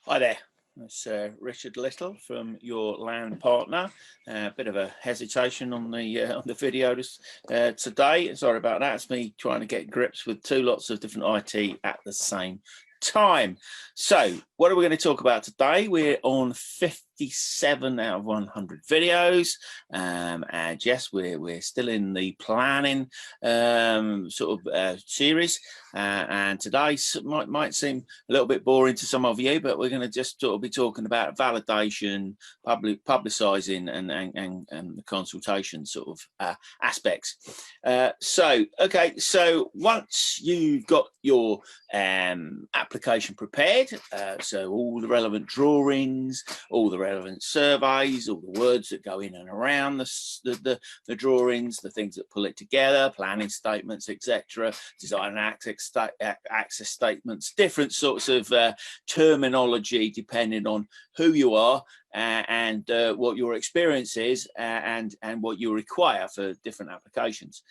Hi there, it's Richard Little from Your Land Partner. A bit of a hesitation on the video today. Sorry about that. It's me trying to get grips with two lots of different IT at the same time. So what are we going to talk about today? We're on 57 out of 100 videos, and yes, we're still in the planning series, and today might seem a little bit boring to some of you, but we're going to just sort of be talking about validation, publicizing, and the consultation sort of aspects. So once you've got your application prepared, so all the relevant drawings, all the relevant surveys, all the words that go in and around the drawings, the things that pull it together, planning statements, etc., design and access statements, different sorts of terminology depending on who you are and what your experience is and what you require for different applications.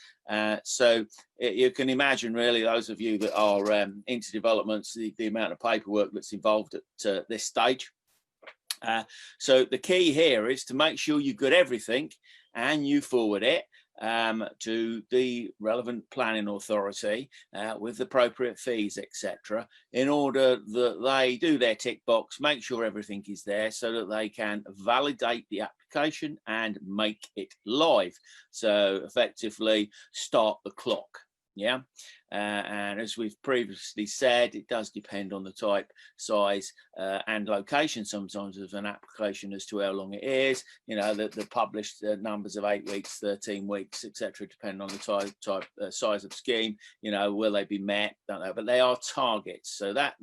So you can imagine, really, those of you that are into developments, the amount of paperwork that's involved at this stage. So the key here is to make sure you've got everything and you forward it to the relevant planning authority with appropriate fees, etc., in order that they do their tick box, make sure everything is there so that they can validate the application and make it live. So effectively start the clock. Yeah, and as we've previously said, it does depend on the type, size, and location sometimes of an application as to how long it is. You know, the published numbers of 8 weeks, 13 weeks, etc., depending on the type size of scheme. You know, will they be met? Don't know, but they are targets. So that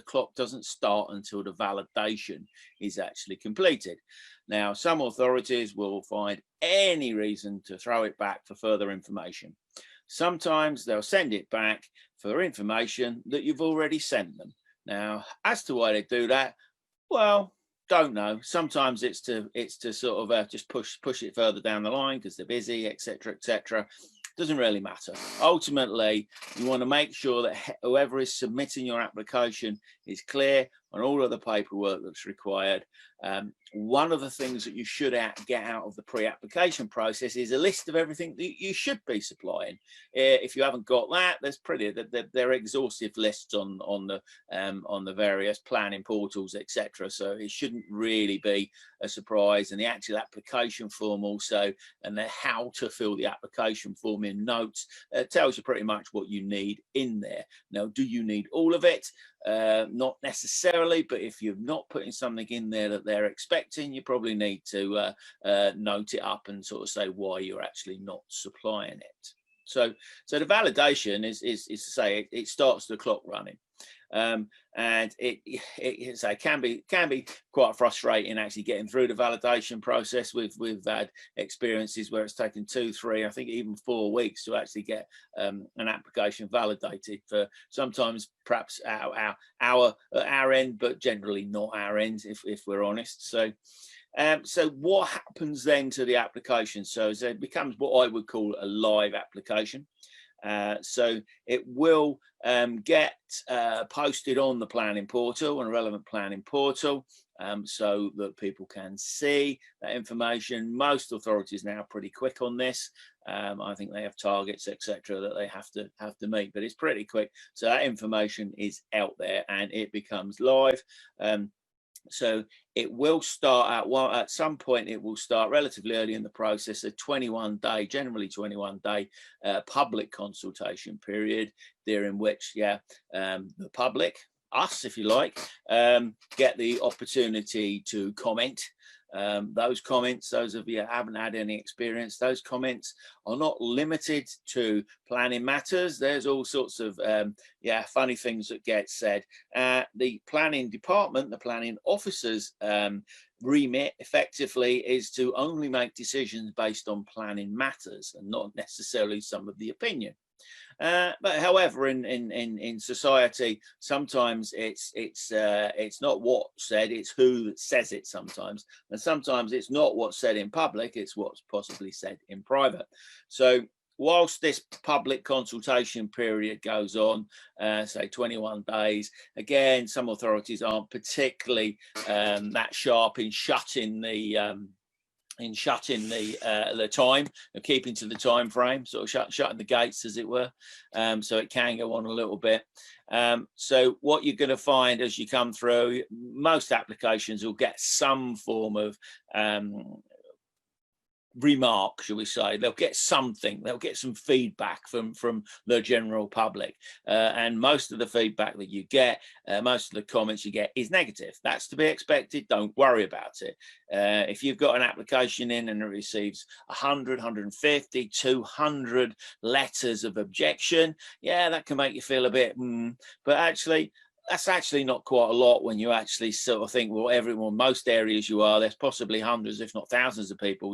clock doesn't start until the validation is actually completed. Now, some authorities will find any reason to throw it back for further information. Sometimes they'll send it back for information that you've already sent them. Now, as to why they do that, well, don't know. Sometimes it's to sort of just push it further down the line because they're busy, etc., etc. Doesn't really matter. Ultimately, you want to make sure that whoever is submitting your application is clear on all of the paperwork that's required. One of the things that you should get out of the pre-application process is a list of everything that you should be supplying. If you haven't got that, there are exhaustive lists on the various planning portals, etc. So it shouldn't really be a surprise. And the actual application form also, and the how to fill the application form in notes, tells you pretty much what you need in there. Now, do you need all of it? Not necessarily, but if you're not putting something in there that they're expecting, you probably need to note it up and sort of say why you're actually not supplying it. So the validation is to say it starts the clock running. And it can be quite frustrating actually getting through the validation process. We've had experiences where it's taken 2, 3, I think even 4 weeks to actually get an application validated, for sometimes perhaps our end, but generally not our end, if we're honest. So what happens then to the application? So it becomes what I would call a live application. So it will get posted on the planning portal, on a relevant planning portal, so that people can see that information. Most authorities now are pretty quick on this. I think they have targets, etc., that they have to meet, but it's pretty quick. So that information is out there and it becomes live. So it will start at some point. It will start relatively early in the process, a 21-day, generally 21-day public consultation period, during which, the public, us, if you like, get the opportunity to comment. Those comments, those of you who haven't had any experience, those comments are not limited to planning matters. There's all sorts of funny things that get said. The planning department, the planning officers' remit effectively is to only make decisions based on planning matters and not necessarily some of the opinion. But however, in society, sometimes it's not what's said, it's who says it sometimes, and sometimes it's not what's said in public, it's what's possibly said in private. So whilst this public consultation period goes on, say 21 days, again, some authorities aren't particularly that sharp in shutting the time, and keeping to the time frame, sort of shutting the gates, as it were. So it can go on a little bit. So what you're going to find as you come through, most applications will get some form of remark, shall we say. They'll get something, they'll get some feedback from the general public, and most of the feedback that you get, most of the comments you get is negative. That's to be expected. Don't worry about it. If you've got an application in and it receives 100, 150, 200 letters of objection, yeah, that can make you feel a bit but actually that's actually not quite a lot when you actually sort of think, well, most areas you are, there's possibly hundreds, if not thousands of people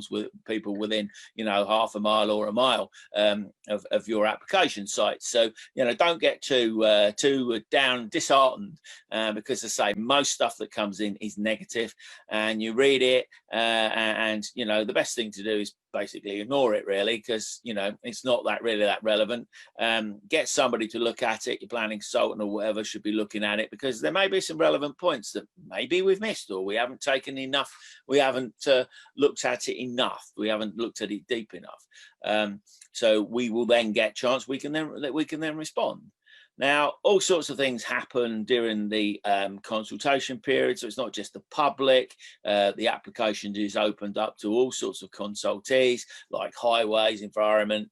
within, half a mile or a mile of your application site. So, don't get too disheartened, because I say most stuff that comes in is negative, and you read it, and the best thing to do is basically ignore it, really, because it's not really that relevant. Get somebody to look at it. Your planning consultant or whatever should be looking at it, because there may be some relevant points that maybe we've missed, or we haven't taken enough, we haven't looked at it enough, we haven't looked at it deep enough. So we will then get chance, we can then respond. Now, all sorts of things happen during the consultation period, so it's not just the public. The application is opened up to all sorts of consultees, like highways, environment,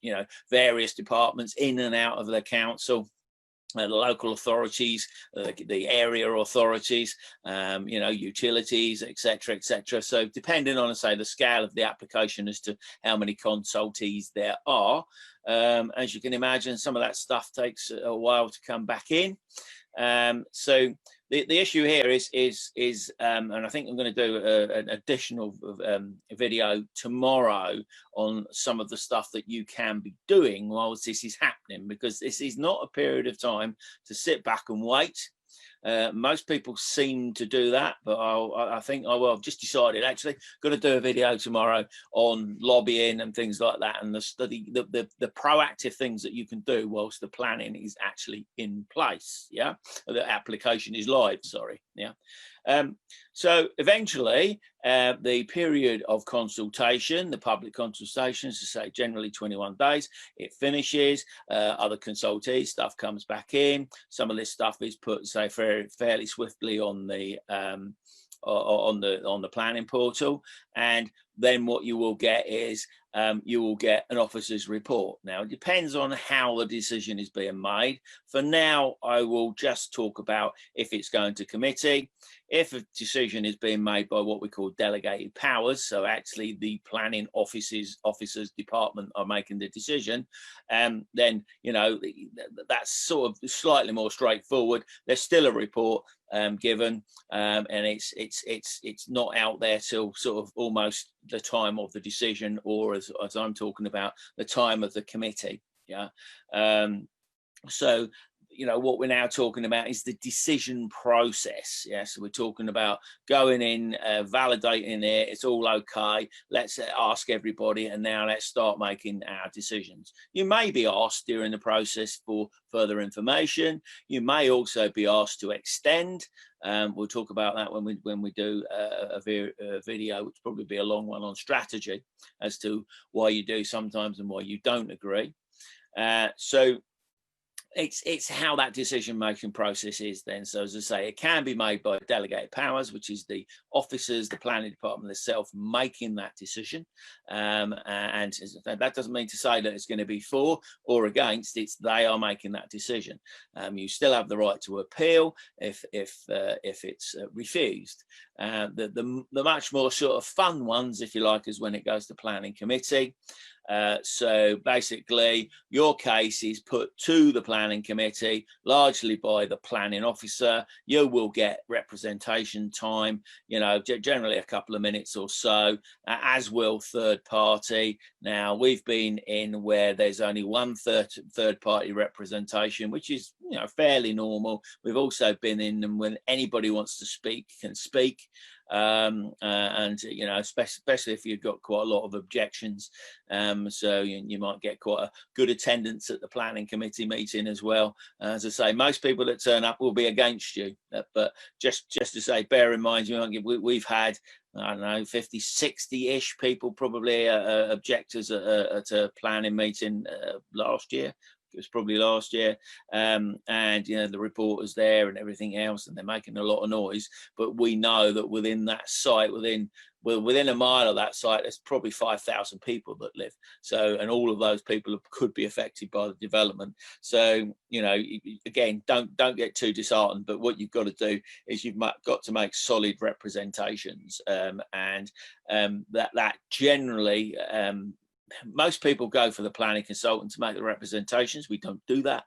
various departments in and out of the council. The local authorities, the area authorities, utilities, etc., etc. So depending on, say, the scale of the application as to how many consultees there are, as you can imagine, some of that stuff takes a while to come back in. So the issue here is and I think I'm going to do an additional video tomorrow on some of the stuff that you can be doing whilst this is happening, because this is not a period of time to sit back and wait. Most people seem to do that, but I think I've just decided, actually going to do a video tomorrow on lobbying and things like that, and the proactive things that you can do whilst the planning is actually in place. Yeah, the application is live. Sorry. Yeah. So eventually, the period of consultation, the public consultation, as I say, generally 21 days, it finishes. Other consultees stuff comes back in. Some of this stuff is put, say, fairly swiftly on the planning portal, and then what you will get is you will get an officer's report. Now, it depends on how the decision is being made. For now, I will just talk about if it's going to committee. If a decision is being made by what we call delegated powers, so actually the planning officers department are making the decision, then that's sort of slightly more straightforward. There's still a report given, and it's not out there till sort of almost the time of the decision, or as I'm talking about, the time of the committee. Yeah. So what we're now talking about is the decision process. Yeah, so we're talking about going in, validating it, it's all okay, let's ask everybody, and now let's start making our decisions. You may be asked during the process for further information. You may also be asked to extend. We'll talk about that when we do a video, which will probably be a long one, on strategy as to why you do sometimes and why you don't agree. So it's how that decision making process is then. So as I say, it can be made by delegated powers, which is the officers, the planning department itself making that decision, and that doesn't mean to say that it's going to be for or against. It's they are making that decision. You still have the right to appeal if it's refused. The much more sort of fun ones, if you like, is when it goes to planning committee. So basically, your case is put to the planning committee largely by the planning officer. You will get representation time, generally a couple of minutes or so, as will third party. Now, we've been in where there's only one third party representation, which is fairly normal. We've also been in them when anybody wants to speak can speak. and you know, especially if you've got quite a lot of objections. So you might get quite a good attendance at the planning committee meeting as well. As I say, most people that turn up will be against you, but just to say, bear in mind, we've had, I don't know, 50, 60-ish people probably objectors at a planning meeting last year. It was probably last year, and you know, the reporters there and everything else, and they're making a lot of noise. But we know that within that site, within a mile of that site, there's probably 5,000 people that live. So, and all of those people could be affected by the development. So, you know, again, don't get too disheartened. But what you've got to do is you've got to make solid representations, and that generally. Most people go for the planning consultant to make the representations. We don't do that.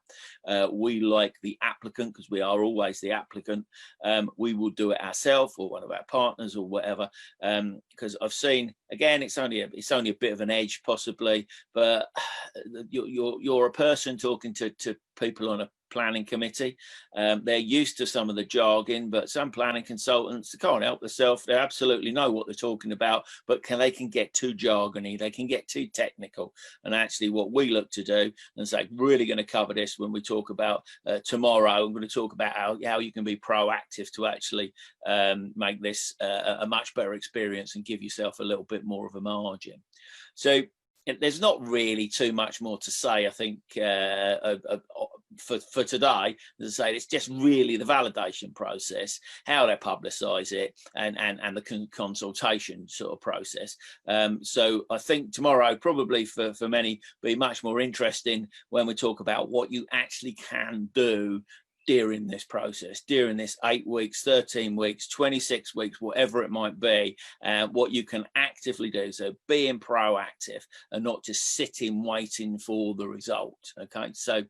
We like the applicant, because we are always the applicant. We will do it ourselves or one of our partners or whatever. Because I've seen, again, it's only a bit of an edge possibly, but you're a person talking to people on a planning committee. They're used to some of the jargon, but some planning consultants, they can't help themselves. They absolutely know what they're talking about, but they can get too jargony, they can get too technical. And actually what we look to do, and say, really going to cover this when we talk about tomorrow, I'm going to talk about how you can be proactive to actually make this a much better experience and give yourself a little bit more of a margin. So there's not really too much more to say, I think, for today. As I say, it's just really the validation process, how they publicise it, and the consultation sort of process. So I think tomorrow probably for many be much more interesting when we talk about what you actually can do during this process, during this 8 weeks, 13 weeks, 26 weeks, whatever it might be, what you can actively do. So being proactive and not just sitting waiting for the result. Okay, so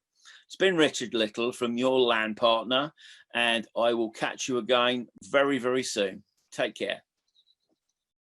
it's been Richard Little from your land partner, and I will catch you again very, very soon. Take care.